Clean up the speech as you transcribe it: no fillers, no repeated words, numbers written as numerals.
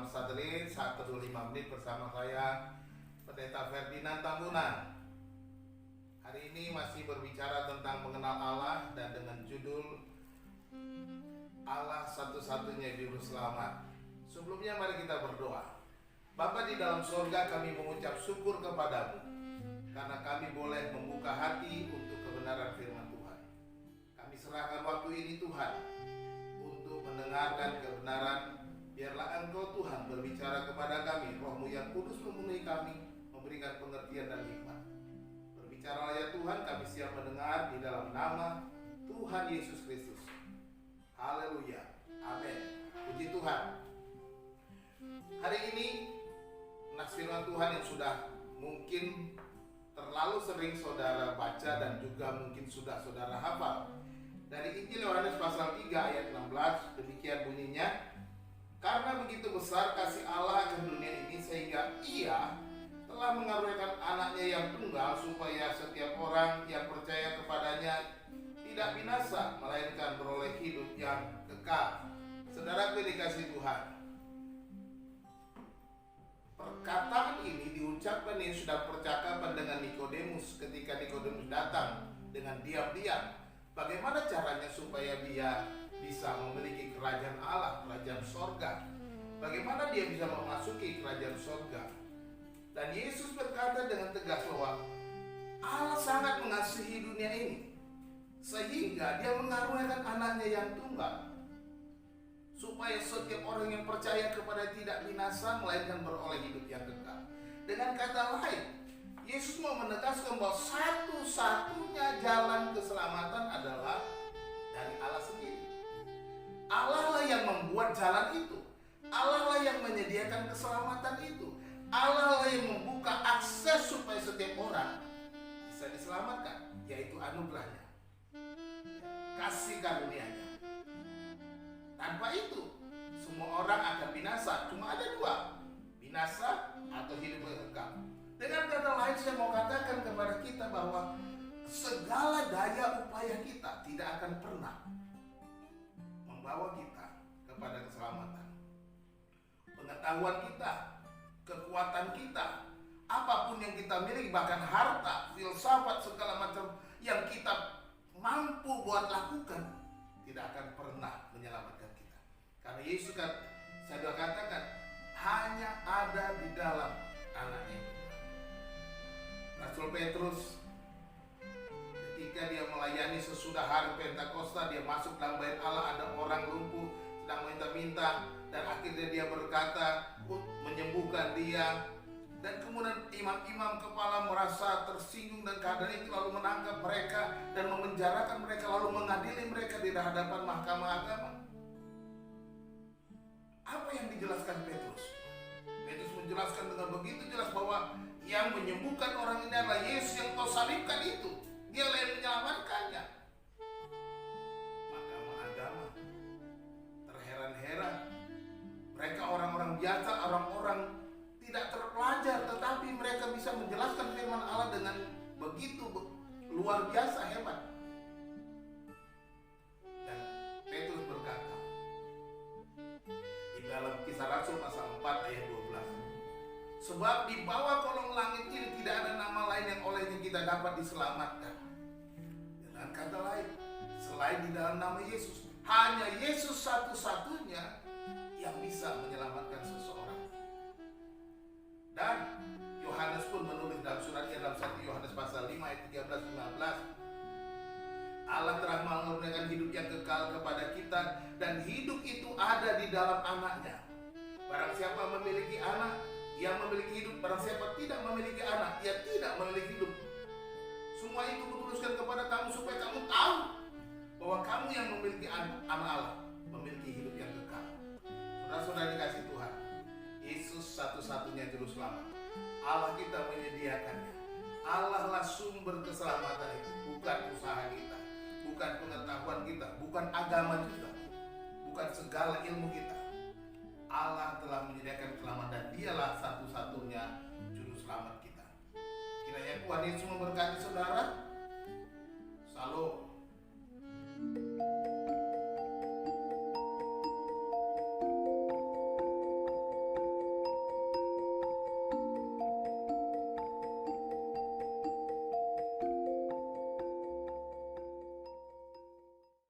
program Satelit 125 menit bersama saya Pendeta Ferdinand Tambunan. Hari ini masih berbicara tentang mengenal Allah dan dengan judul Allah satu-satunya juru selamat. Sebelumnya mari kita berdoa. Bapa di dalam surga, kami mengucap syukur kepadamu karena kami boleh membuka hati untuk kebenaran firman Tuhan. Kami serahkan waktu ini Tuhan untuk mendengarkan kebenaran. Biarlah Engkau Tuhan berbicara kepada kami, Roh-Mu yang kudus memenuhi kami, memberikan pengertian dan hikmat. Berbicaralah ya Tuhan, kami siap mendengar di dalam nama Tuhan Yesus Kristus. Haleluya, amin. Puji Tuhan. Hari ini nats firman Tuhan yang sudah mungkin terlalu sering saudara baca dan juga mungkin sudah saudara hafal. Dari Injil Yohanes pasal 3 ayat 16, demikian bunyinya. Karena begitu besar kasih Allah ke dunia ini sehingga Ia telah mengaruniakan anaknya yang tunggal supaya setiap orang yang percaya kepadanya tidak binasa melainkan beroleh hidup yang kekal. Saudara dikasih Tuhan, perkataan ini diucapkan Yesus sudah percakapan dengan Nikodemus ketika Nikodemus datang dengan diam-diam. Bagaimana caranya supaya dia bisa memiliki kerajaan Allah, kerajaan sorga? Bagaimana dia bisa memasuki kerajaan sorga? Dan Yesus berkata dengan tegas bahwa Allah sangat mengasihi dunia ini sehingga dia mengaruniakan anaknya yang tunggal supaya setiap orang yang percaya kepada tidak binasa melainkan beroleh hidup yang kekal. Dengan kata lain, Yesus mau menegaskan bahwa satu-satunya jalan keselamatan adalah dari Allah sendiri. Allah lah yang membuat jalan itu. Allah lah yang menyediakan keselamatan itu. Allah lah yang membuka akses supaya setiap orang bisa diselamatkan, yaitu anugerahnya, kasih karunia-Nya. Tanpa itu, semua orang akan binasa. Cuma ada dua, binasa atau hidup yang kekal. Dengan kata lain, saya mau katakan kepada kita bahwa segala daya upaya kita tidak akan pernah membawa kita kepada keselamatan. Pengetahuan kita, kekuatan kita, apapun yang kita miliki, bahkan harta, filsafat, segala macam yang kita mampu buat lakukan, tidak akan pernah menyelamatkan kita. Karena Yesus kan, saya sudah katakan, hanya ada di dalam anaknya. Rasul Petrus ketika dia melayani sesudah hari Pentakosta, dia masuk dalam bait Allah, ada orang lumpuh sedang minta-minta, dan akhirnya dia berkata menyembuhkan dia. Dan kemudian imam-imam kepala merasa tersinggung dan keadaan itu, lalu menangkap mereka dan memenjarakan mereka, lalu mengadili mereka di hadapan mahkamah agama. Apa yang dijelaskan Petrus? Petrus menjelaskan dengan begitu jelas bahwa yang menyembuhkan orang ini adalah Yesus yang kau salibkan itu. Dia yang menyelamatkannya. Mahkamah agama terheran-heran. Mereka orang-orang biasa, orang-orang tidak terpelajar, tetapi mereka bisa menjelaskan firman Allah dengan begitu luar biasa hebat. Dan Petrus berkata di dalam Kisah Rasul pasal 4 ayat 12, sebab di bawah kolong langit ini tidak ada nama lain yang olehnya kita dapat diselamatkan. Dengan kata lain, selain di dalam nama Yesus, hanya Yesus satu-satunya yang bisa menyelamatkan seseorang. Dan Yohanes pun menulis dalam suratnya dalam 1 Yohanes pasal 5 ayat 13-15, Allah telah mengaruniakan hidup yang kekal kepada kita, dan hidup itu ada di dalam anaknya. Barang siapa memiliki anak, ia memiliki hidup. Barang siapa tidak memiliki anak, ia tidak memiliki hidup. Semua itu kutuliskan kepada kamu supaya kamu tahu bahwa kamu yang memiliki anak Allah memiliki hidup yang kekal. Saudara-saudara dikasih Tuhan, Yesus satu-satunya juru selamat. Allah kita menyediakannya. Allah lah sumber keselamatan itu, bukan usaha kita, bukan pengetahuan kita, bukan agama kita, bukan segala ilmu kita. Allah telah menyediakan keselamatan. Dialah satu-satunya juru selamat kita. Kiranya Tuhan Yesus memberkati saudara. Salam.